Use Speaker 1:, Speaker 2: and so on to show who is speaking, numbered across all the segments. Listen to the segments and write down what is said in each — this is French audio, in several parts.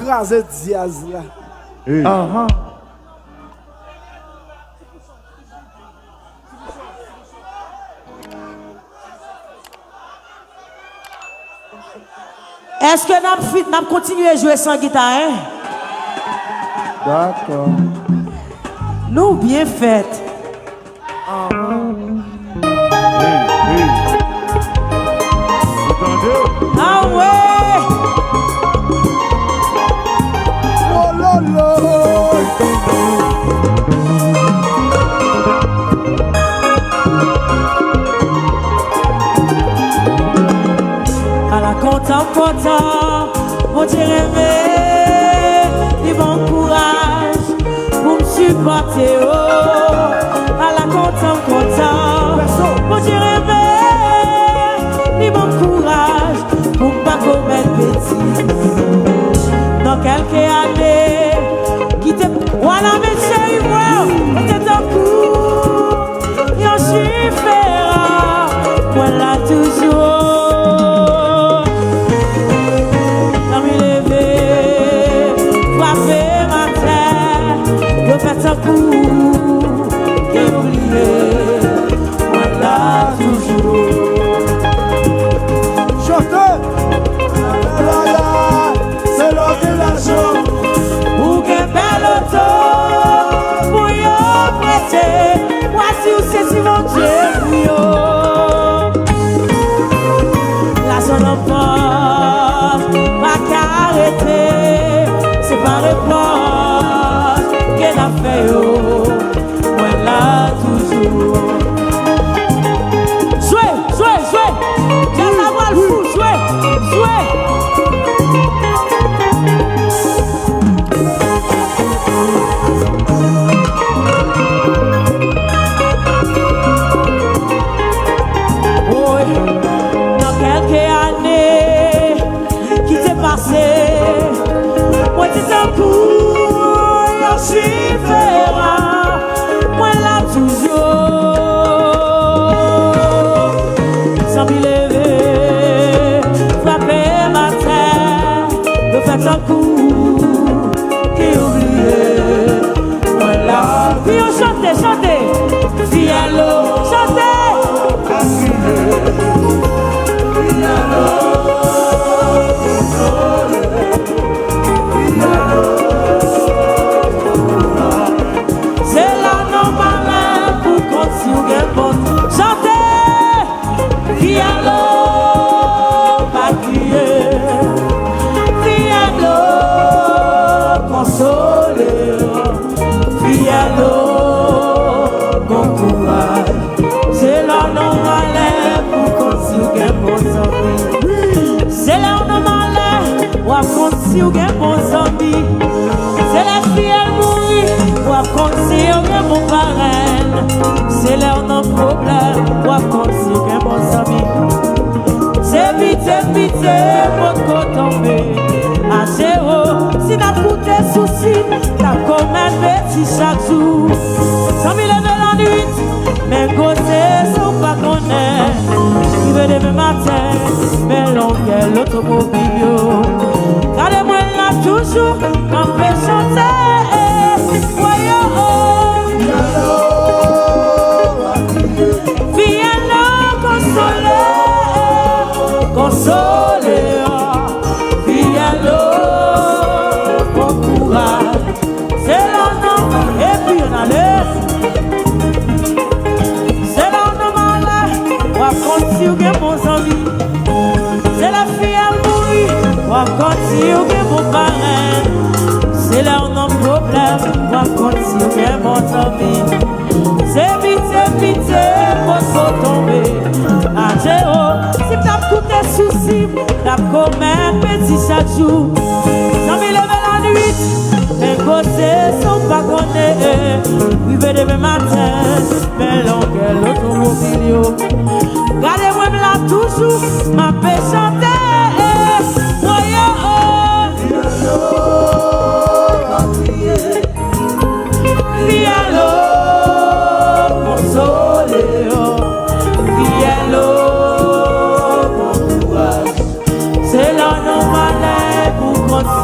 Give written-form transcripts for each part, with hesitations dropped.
Speaker 1: écraser Diaz là.
Speaker 2: Est-ce que nous continuons à jouer sans guitare? Hein?
Speaker 1: D'accord.
Speaker 2: Nous bien faites. Ah ouais!
Speaker 1: Oh lolo!
Speaker 2: À la content, mon Dieu rêvé, et bon courage pour me supporter. Oh, à la content, mon Dieu rêvé, et bon courage pour ne pas commettre bêtise. Dans quelques années, qui te voilà, mes chéris, moi, t'es en cours, et en chiffre, voilà toujours. Faites un coup et oubliez, voilà toujours.
Speaker 1: Chantez! C'est l'heure de l'argent.
Speaker 2: Pour qu'un bel auto, pour y prêter, voici où c'est si mon Dieu, la son enfant, pas qu'arrêter, c'est pas réponse. Qu'elle a fait, oh, voilà toujours. Jouez, jouez, jouez. Tiens la voix le fou, jouez, jouez. Oui, dans quelques années qui t'est passé, moi t'es un coup. Chifera, moi là toujours. Sans m'y lever, frapper ma terre, de faire un coup et oublier. Moi là, puis on chante, chantez, Fialo, chantez. Fialo, si vous avez bon zombie, c'est la fille elle mourit, ou à compte si vous avez bon parrain, c'est là on a un problème, ou à compte si vous avez bon zombie. C'est vite, pour qu'on tombe à zéro, si n'a coûté souci, t'as comme un petit chaque jour. 100 000 levés la nuit, mais côté sont pas connaître, qui veut demain matin, mais l'oncle l'automobile. Regardez-moi là toujours, quand je vais chanter, voyons, Fialo, consoler, Fialo, bon courage, c'est l'homme, et puis on a l'air, c'est l'homme là, on va continuer mon ami, c'est la fille à mourir. On va continuer mon parrain. C'est là on a un problème. On va continuer mon ami. C'est vite, pour se tomber à zéro. Si t'as coûté souci, t'as comme un petit chaque jour. 100 000 levés la nuit, les gosses sont pas connus. Oui, demain matin, mais l'oncle l'automobile. Regardez-moi là toujours, ma paix chanter. Fialo, consoler, Fialo, bon courage. C'est là normal pour continuer.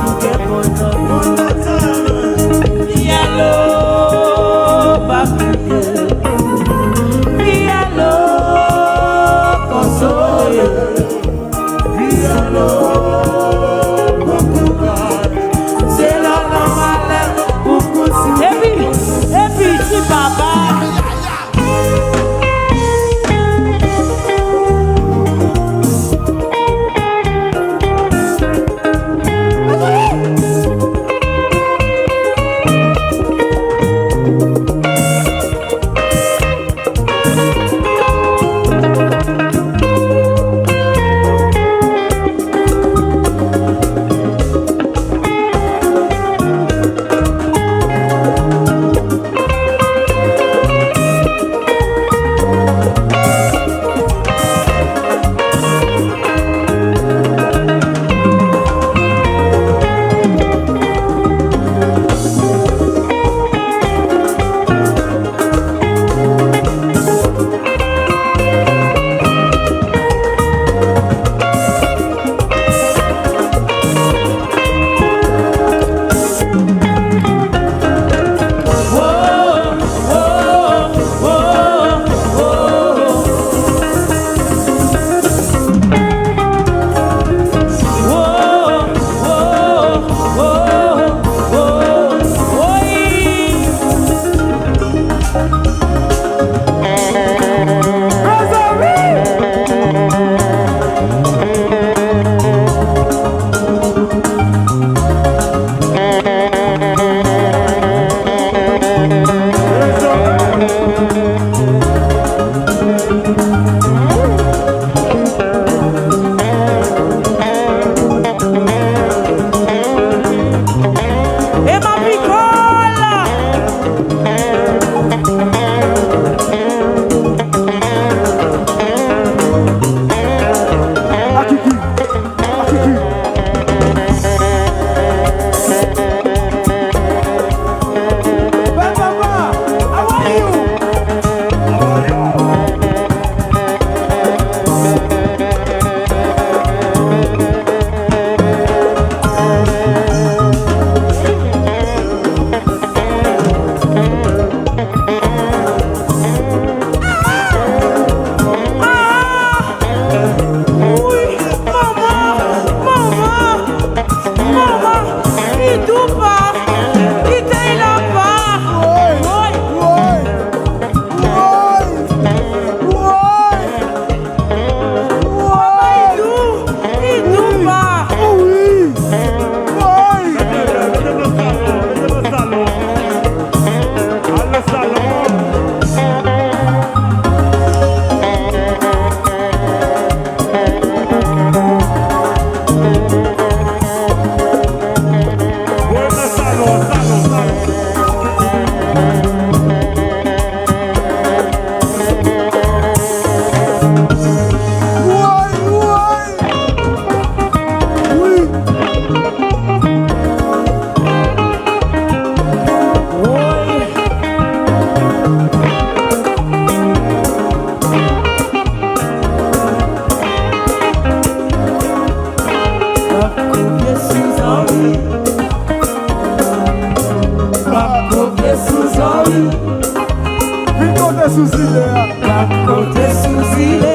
Speaker 1: Vite compter sous île.
Speaker 2: Qu'à compter sous île.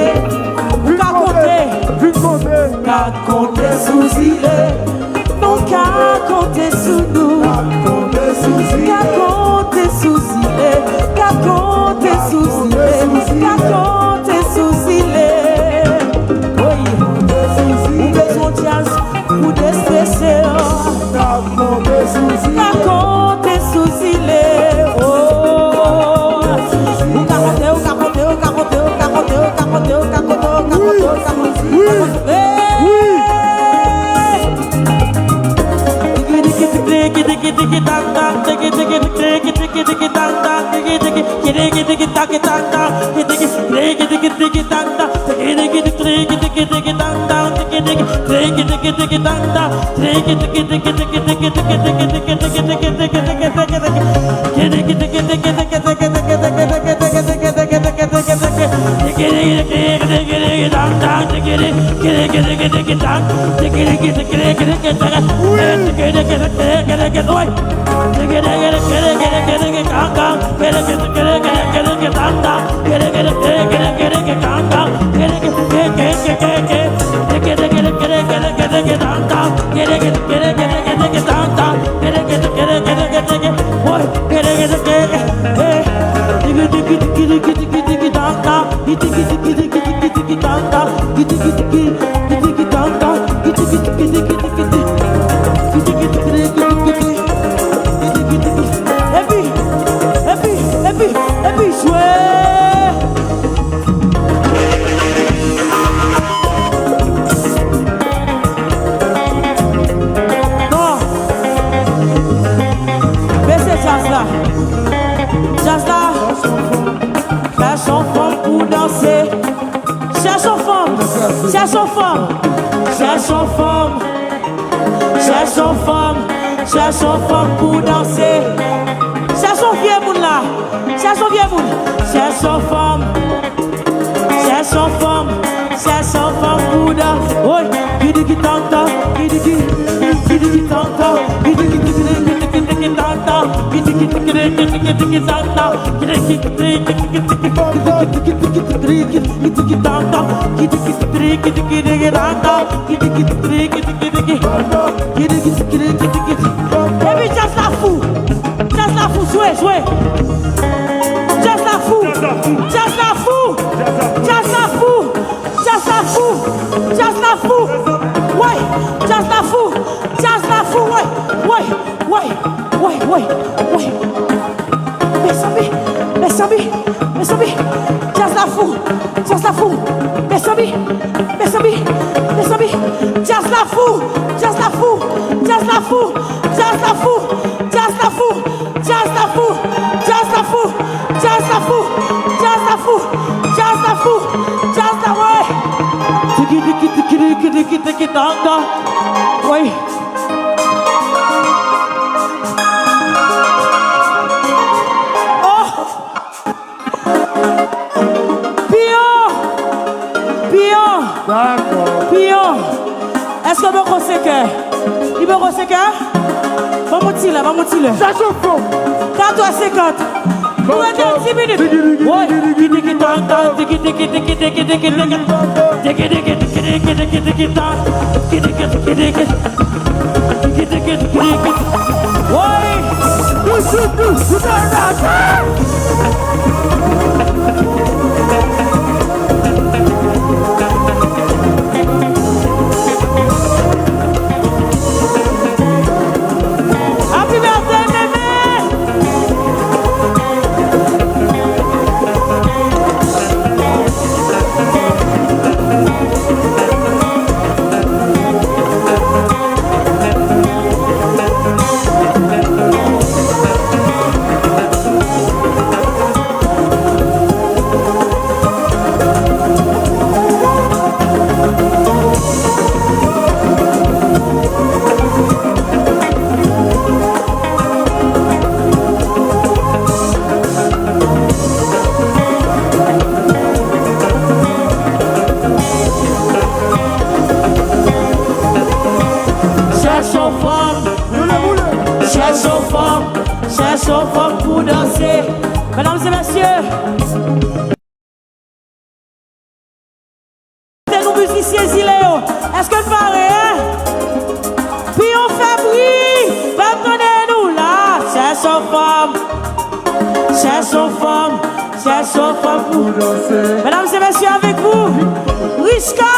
Speaker 2: Qu'à compter.
Speaker 1: Vite compter.
Speaker 2: Qu'à compter sous île. Non qu'à compter sous nous. Qu'à compter sous île. Qu'à compter sous île. Qu'à compter sous île. Qu'à compter sous île. Oui. Ou besoin de jazz. Ou de stresser.
Speaker 1: Qu'à compter sous île.
Speaker 2: Qu'à compter sous île. Oh. Ou qu'à compter, ou qu'à compter, ou qu'à compter, ou qu'à compter, ou qu'à compter, ou qu'à compter, ou qu'à compter, ou qu'à compter.
Speaker 1: Oui.
Speaker 2: Et puis, jouer. Non. Mais c'est jazz là. Jazz là. Cherche en femme pour danser. Cherche en femme. Cherche en femme. Cherche en femme. Cherche en femme. Cherche en femme pour danser. Cherche en vieux moun là. Cherche en vieux moun. Cherche en femme. Cherche en femme. Cherche en femme pour danser. Oui. Gidi gidi tanta. Gidi gidi. Gidi gidi tanta. Gidi gidi gidi tanta. Gidi gidi gidi tanta. Gidi gidi et puis just la fou, jouez, jouez. Just la fou, just la fou, just la fou, just la fou, just la fou, ouais, just la fou, just la fou, ouais. Mes amis, just la fou, just la fou, mes amis, just la fou, just la fou, just la fou, just la fou, just la fou, just la fou, just la fou, just la fou, just la fou, just la fou, just la ouais. Tiki tanda, ouais. Pion, est-ce que vous conseillez? Il me conseille? Va montrer. Ça chauffe. 4h50. Pour être 10 minutes. Ouais. cherche une femme pour danser. Mesdames et messieurs, nous musiciens Ziléo, est-ce que vous parlez, hein? Puis on fait bruit, pardonnez-nous là, cherche une femme, cherche une femme, cherche une femme pour danser. Mesdames et messieurs, avec vous, Riscade.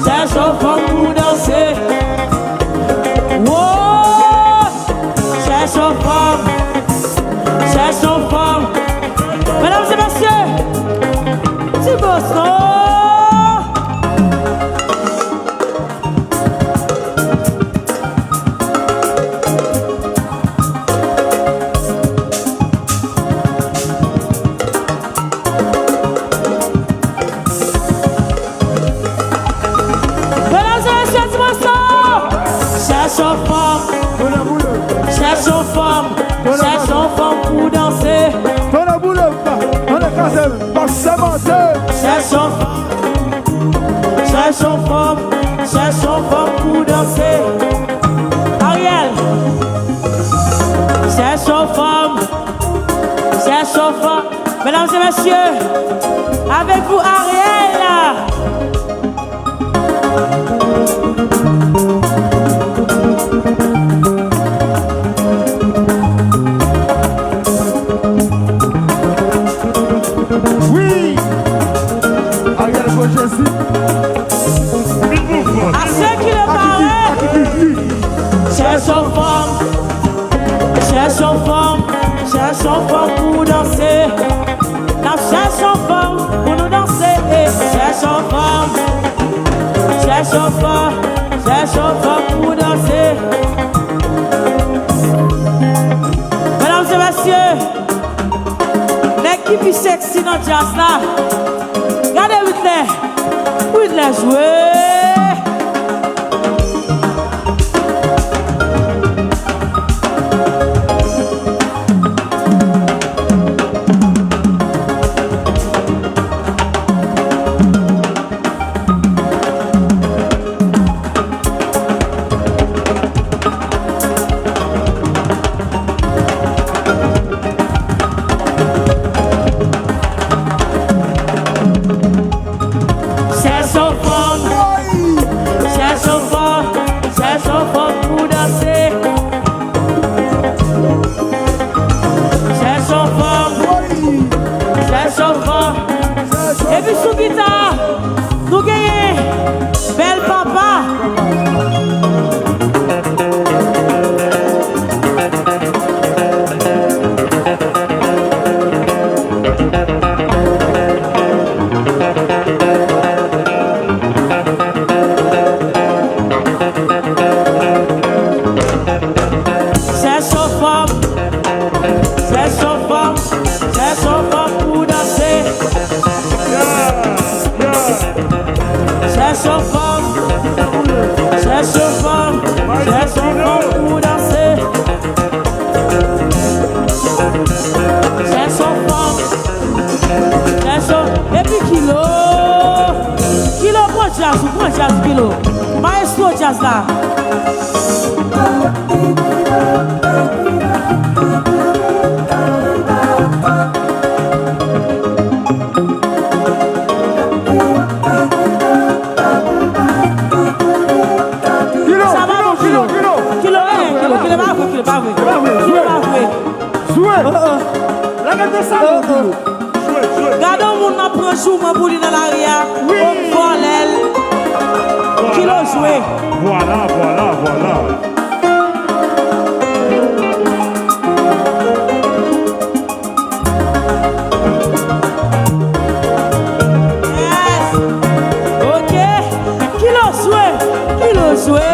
Speaker 2: Cherche une femme pour danser. Wow! Cherche une femme. Cherche une femme. Mesdames et messieurs, petit boss, cherche une femme pour danser.
Speaker 1: Dona Bouleva, Dona Casel, Passa Monte.
Speaker 2: Cherche une femme pour danser. Ariel, cherche une femme. Mesdames et messieurs, avec vous Ariel. À ceux qui le paraît, cherche une femme pour danser. La cherche une femme pour nous danser. Cherche une femme pour danser. Mesdames et messieurs, l'équipe est sexy dans le jazz là. Regardez Whitney jouer. Et puis sous guitare, nous gagnons Bel Papa. C'est son femme pour danser. C'est son femme pour danser. C'est son femme. Et puis Kilo prend jazz, Kilo. Maestro jazz là. Gardons mon approche pour lui dans l'arrière. Oui. Kilo joué.
Speaker 1: Voilà.
Speaker 2: Yes. Ok. Kilo joué.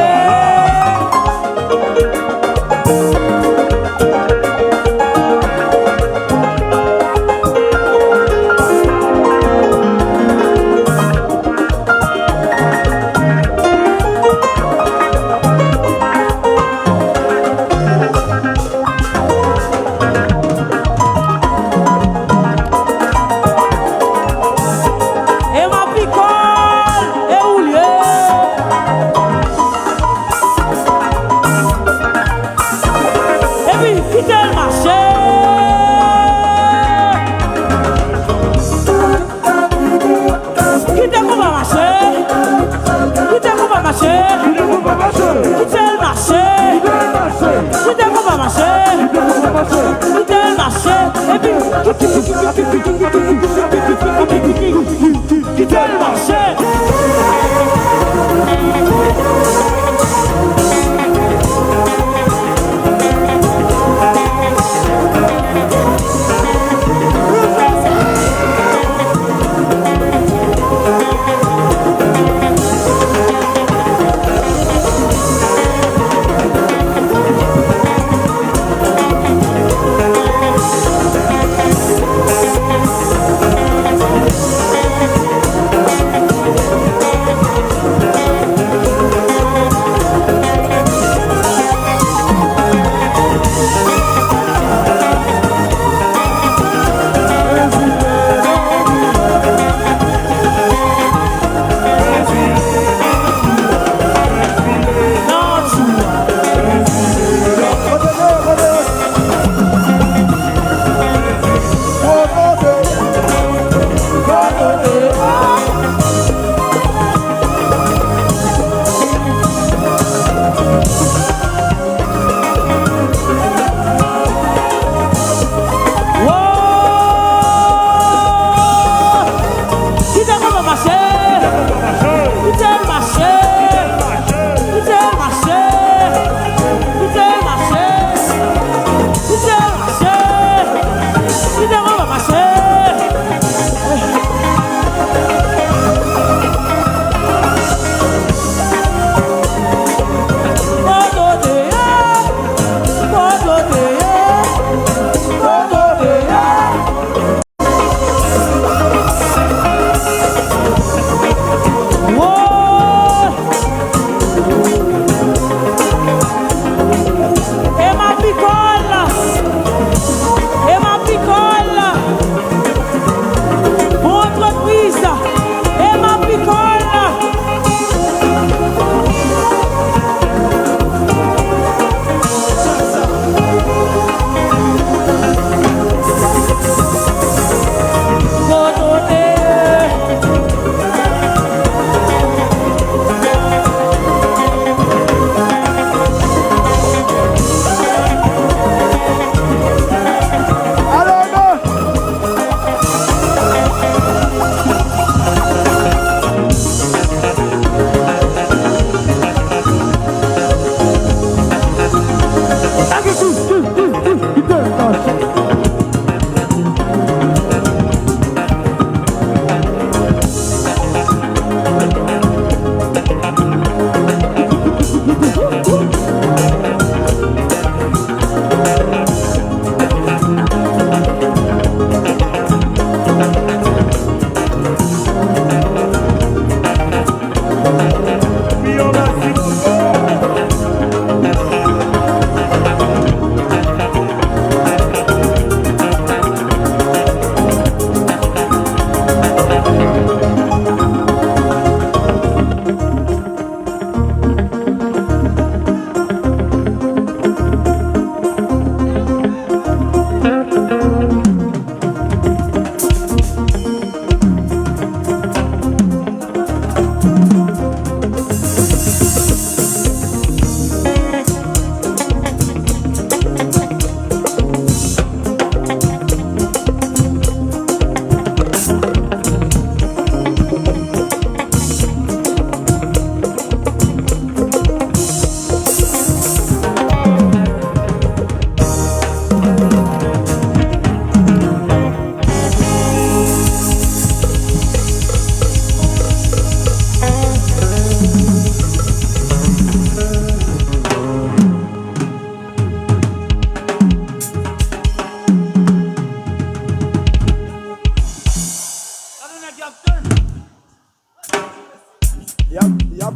Speaker 1: Y'a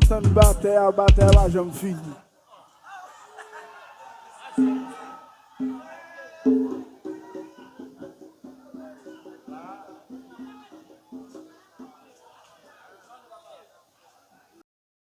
Speaker 1: tant de bataille, la jeune fille.